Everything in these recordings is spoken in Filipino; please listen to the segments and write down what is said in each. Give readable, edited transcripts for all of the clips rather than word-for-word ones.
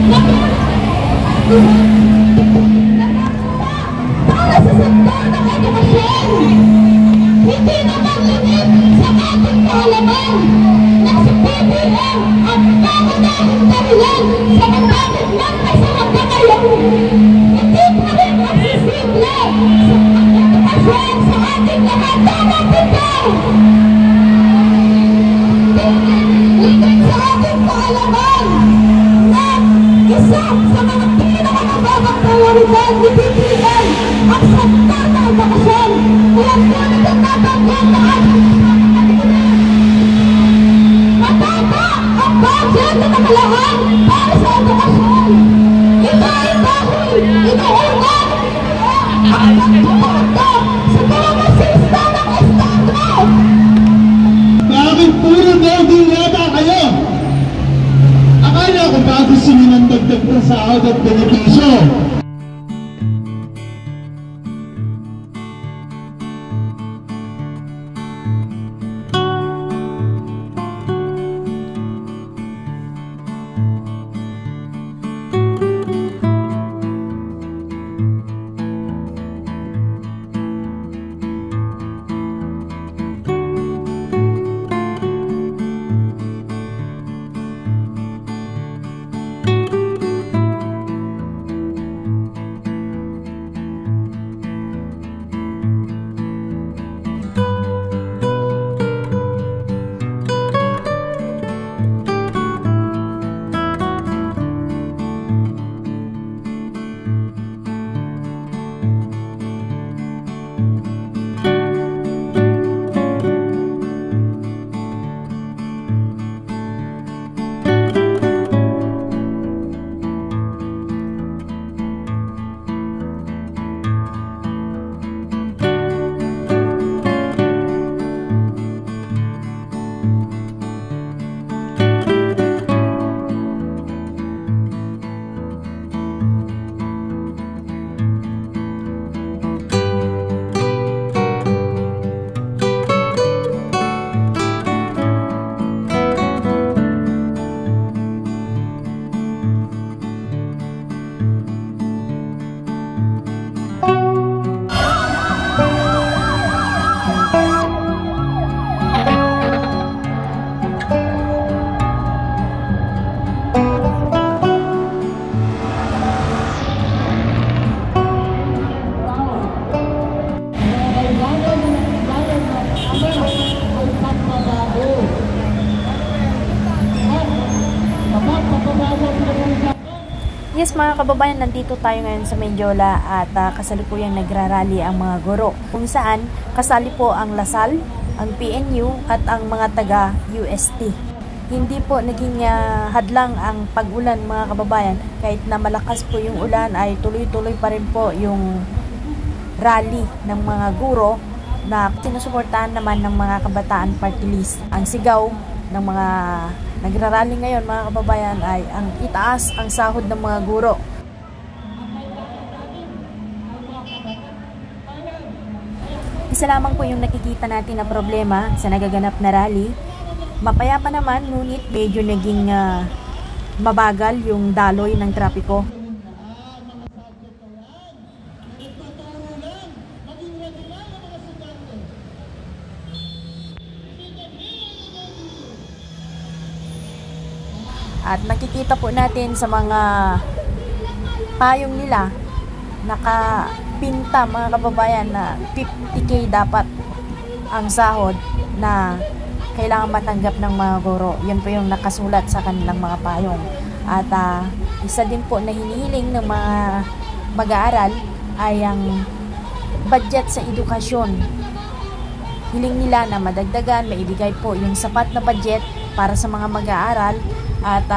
Para sa sektor ng edukasyon, hindi naman limit sa ating kaalaman na si PBM ang kakunahing dahilan sa bakit man kasama ngayon. Hindi pa rin aksesible sa edukasyon sa ating lahat. Dapat ito! Limit sa ating kaalaman na isa sa mga pinakamababang prioridad ni PBM ang sektor ng edukasyon. Kaya po nagtatapagyan na ating matata ang budget na nakalaan para sa edukasyon. Ito ay dahil inuungan ang pagpupunta sa mga sista ng Estado. Bakit puro doggy yata kayo? Akala ko ba gusto nyo ng dagdag na sahod at benepisyo? Yes mga kababayan, nandito tayo ngayon sa Mendiola at kasalukuyang nagrarally ang mga guro kung saan kasali po ang LaSalle, ang PNU at ang mga taga UST. Hindi po naging hadlang ang pag-ulan mga kababayan, kahit na malakas po yung ulan ay tuloy-tuloy pa rin po yung rally ng mga guro na sinusuportahan naman ng mga kabataan party list. Ang sigaw ng mga nagrarally ngayon mga kababayan ay ang itaas ang sahod ng mga guro. Isa lamang po yung nakikita natin na problema sa nagaganap na rally. Mapayapa naman, ngunit medyo naging mabagal yung daloy ng trapiko. At nakikita po natin sa mga payong nila, nakapinta mga kababayan na 50K dapat ang sahod na kailangan matanggap ng mga guro. Yun po yung nakasulat sa kanilang mga payong. At isa din po na hinihiling ng mga mag-aaral ay ang budget sa edukasyon. Hiling nila na madagdagan, maibigay po yung sapat na budget para sa mga mag-aaral. At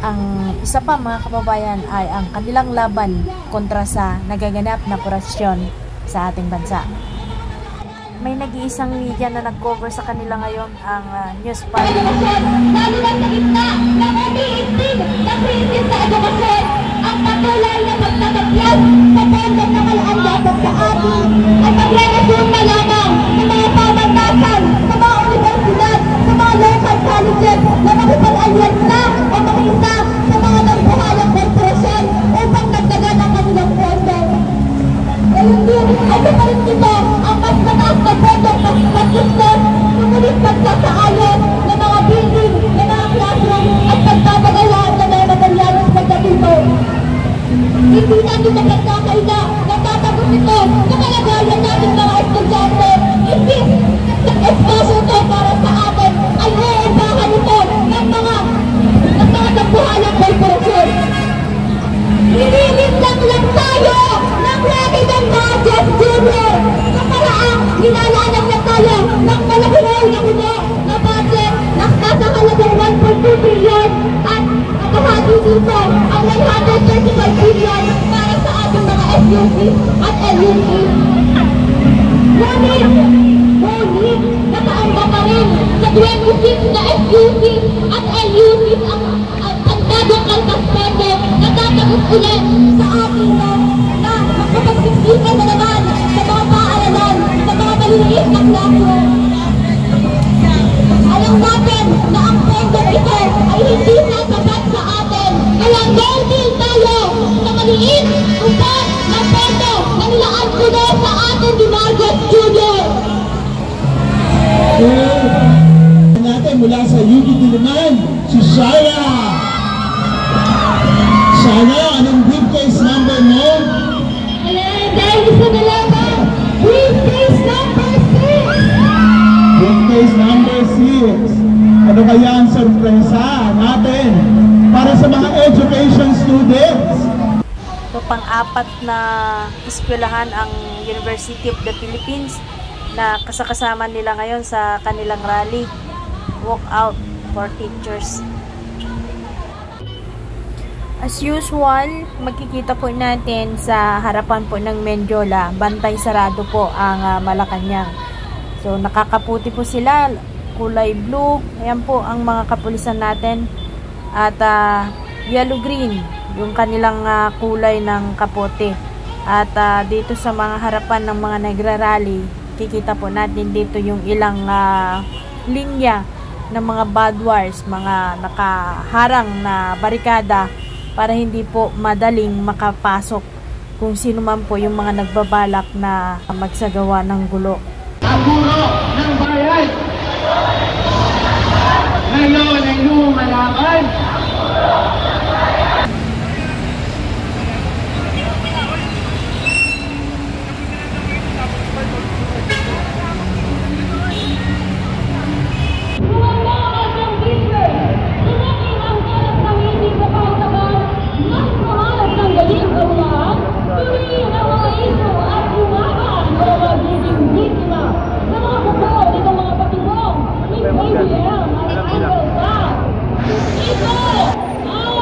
ang isa pa mga kababayan ay ang kanilang laban kontra sa nagaganap na korupsyon sa ating bansa. May nag-iisang media na nag-cover sa kanila ngayon ang news part. Lalo na sa gitna ng umiitin na krisis sa edukasyon, ang patuloy na pagtatapyan sa pondo na kalaan dapat sa atin ay magre-resume lamang ng mga pamantasan sa mga universidad, sa mga local colleges na makipag-alliance na o makita sa mga hindi mapagkakaila. Natatagos ito sa kalagayan natin mga estudyante. Hindi espasyo ito para sa atin ay uupahan ito ng mga nagbuhalang korporasyon. Hinihinlang lang tayo ng President Marcos Jr. sa paraang ginalalang na tayo ng malaginaw na kuno na budget na nasa halagang 1.2 billion at nakahati dito ang 135 billion para sa ating mga SUV at LUV. Ngunit, nakaamba pa rin sa 26 na SUV at LUV ang bagong kaltas peso na tatagos ulit sa ating na makapagsiksikan na naman sa mga paaralan, sa mga maliliit na klase. Alam natin na ang pondo ito ay hindi sasapat sa atin. Kaya no deal tayo sa maliit upat na pondo na nilaan ko na sa atin ni Marcos Jr. Natin mula sa UP Diliman, si Shara. Shara, anong briefcase number mo? Dahil isa na lamang, briefcase number 6. Briefcase number 6. Ano kaya ang sorpresa natin para sa mga education students? So, pang-apat na eskwelahan ang University of the Philippines na kasama nila ngayon sa kanilang rally, walkout for teachers. As usual, makikita po natin sa harapan po ng Mendiola, bantay sarado po ang Malacanang. So, nakakaputi po sila, kulay blue, ayan po ang mga kapulisan natin, at yellow-green, yung kanilang kulay ng kapote. At dito sa mga harapan ng mga nagrarally, kikita po natin dito yung ilang linya ng mga badwars, mga nakaharang na barikada para hindi po madaling makapasok kung sino man po yung mga nagbabalak na magsagawa ng gulo. Ang guro ng bayan ngayon ay lumalaban. Ito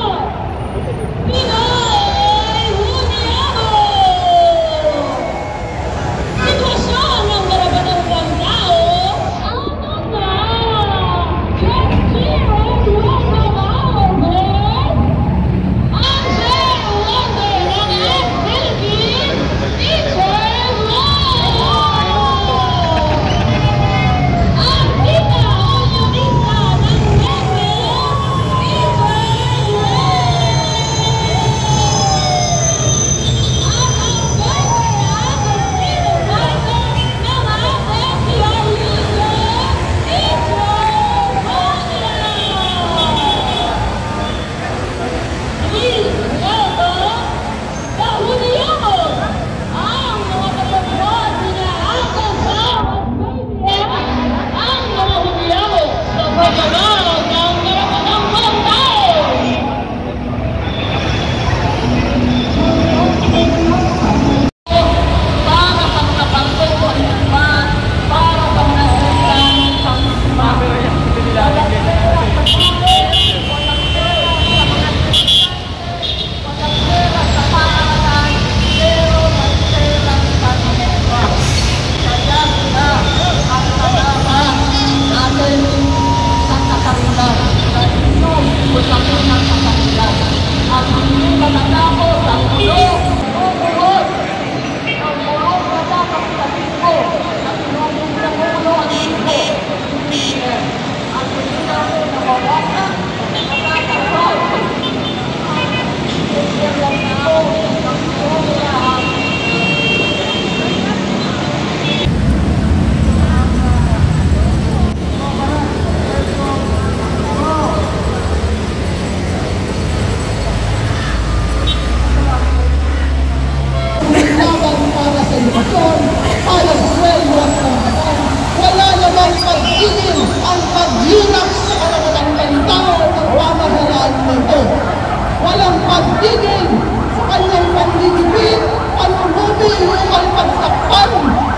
tigil sa kanyang panlilipid, panunumi upang pagtakpan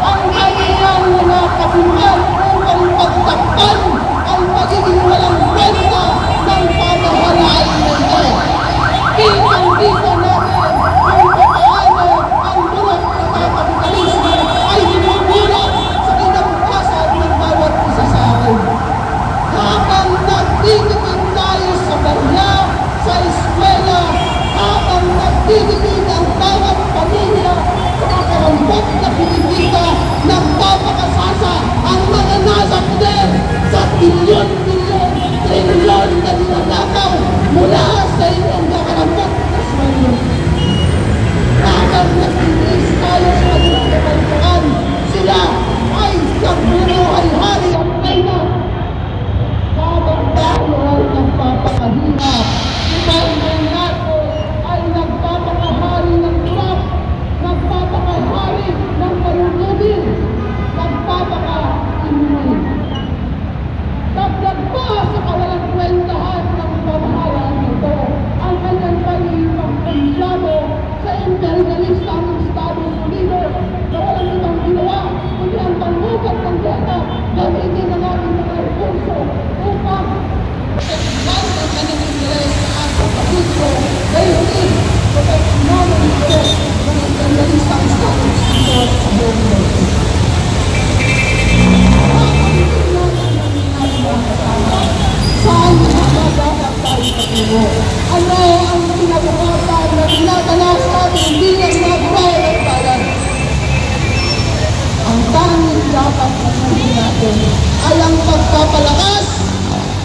ang kanyang mga kabungan, upang pagtakpan ang pagiging walang kwenta ng pamahalaan nito. Kitang-kita natin kung paano ang bulak na kapitalismo ay bumubulok sa kinabukasan ng bawat isa sa atin. Habang nagtitipid tayo sa barya, sa eskwela, habang nagtitipid ang bawat pamilya sa kakarambot na kinikita, nagpapakasasa ang mga nasa poder sa bilyon-bilyon, trilyon na ninanakaw mula sa inyong kakarambot na sweldo. Habang nagtitis tayo sa kanilang kapantuan, sila ay nagbubuhay-hari ang kainan. Habang tayo ay nagpapakahirap, ibang nato ay nagpapakahari ng trap, nagpapakahari ng panunubil, nagpapaka-inumin. Dagdag pa sa kawalang kwentahan ng pamahalaan nito ang kanyang pag-iipang konsyado sa imperialistang Estados Unidos na walang ibang ginawa kundi ang panghugat ng geta, gamitin ang ating mga recurso upang pagkakilan ang kanyang interes sa ating pagkito gayon din sa pagkinawa nito ng imperialistang Estados Unidos sa buong mundo. Saan nakakadapat tayo patungo? Ano ang pinagkakatan na dinadala sa ating bilang mga buhay at bayan? Ang tanging dapat gawin natin ay ang pagpapalakas,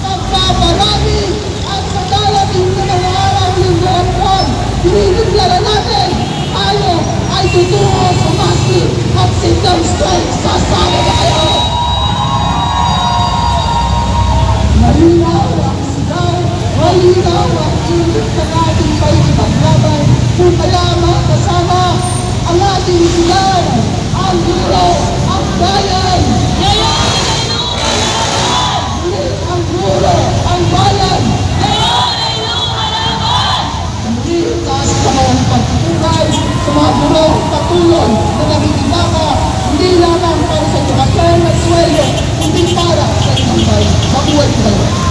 pagpaparami, at sa darating na mga araw ng buwan, dinideklara natin tayo ay tutungo sa massive at single strike sa sama tayo. Malinaw ang sigaw, malinaw ang init ng ating paipaglaban, kung kaya mga kasama ang ating sigaw, ang guro, ang bayan. Ang guro, ang bayan. Hindi taas sa mga pagpupugay sa mga guro patuloy na nagigibaka, hindi lamang para sa edukasyon at sweldo, hindi para sa isang bayan. Mabuhay kayo.